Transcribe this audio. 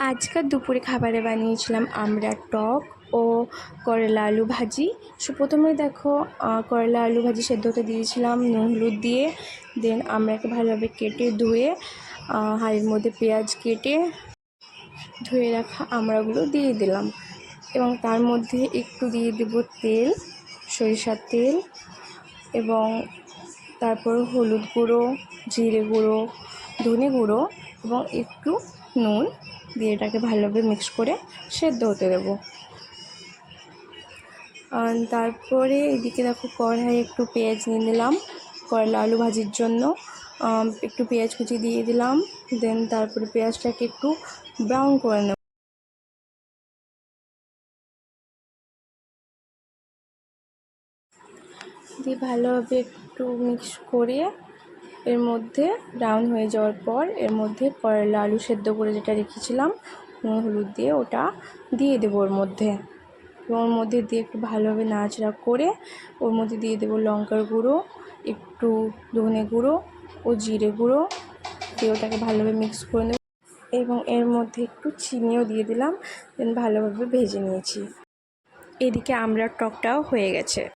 আজকাল দুপুরে খাবারে বানিয়েছিলাম আমরা টক ও করলা আলু ভাজি। প্রথমে দেখো করলা আলু ভাজি সেদ্ধ হতে দিয়েছিলাম নুন হলুদ দিয়ে। দেন আমরাকে ভালোভাবে কেটে ধুয়ে হাঁড়ির মধ্যে পেঁয়াজ কেটে ধুয়ে রাখা আমড়াগুলো দিয়ে দিলাম এবং তার মধ্যে একটু দিয়ে দেব তেল, সরিষার তেল, এবং তারপর হলুদ গুঁড়ো, জিরে গুঁড়ো, ধনে গুঁড়ো এবং একটু নুন দিয়ে এটাকে ভালোভাবে মিক্স করে সেদ্ধ হতে দেবো। তারপরে এদিকে দেখো কড়াইয়ে একটু পেঁয়াজ নিয়ে নিলাম করলা আলু ভাজির জন্য। একটু পেঁয়াজ কুচি দিয়ে দিলাম। দেন তারপরে পেঁয়াজটাকে একটু ব্রাউন করে নেব। দিয়ে ভালোভাবে একটু মিক্স করে এর মধ্যে ব্রাউন হয়ে যাওয়ার পর এর মধ্যে করলা আলু সেদ্ধ করে যেটা রেখেছিলাম নুন হলুদ দিয়ে ওটা দিয়ে দেবো ওর মধ্যে, এবং ওর মধ্যে দিয়ে একটু ভালোভাবে নাড়াচাড়া করে ওর মধ্যে দিয়ে দেবো লঙ্কার গুঁড়ো, একটু ধনে গুঁড়ো ও জিরে গুঁড়ো দিয়ে ওটাকে ভালোভাবে মিক্স করে নেব এবং এর মধ্যে একটু চিনিও দিয়ে দিলাম। দেন ভালোভাবে ভেজে নিয়েছি। এদিকে আমড়ার টকটাও হয়ে গেছে।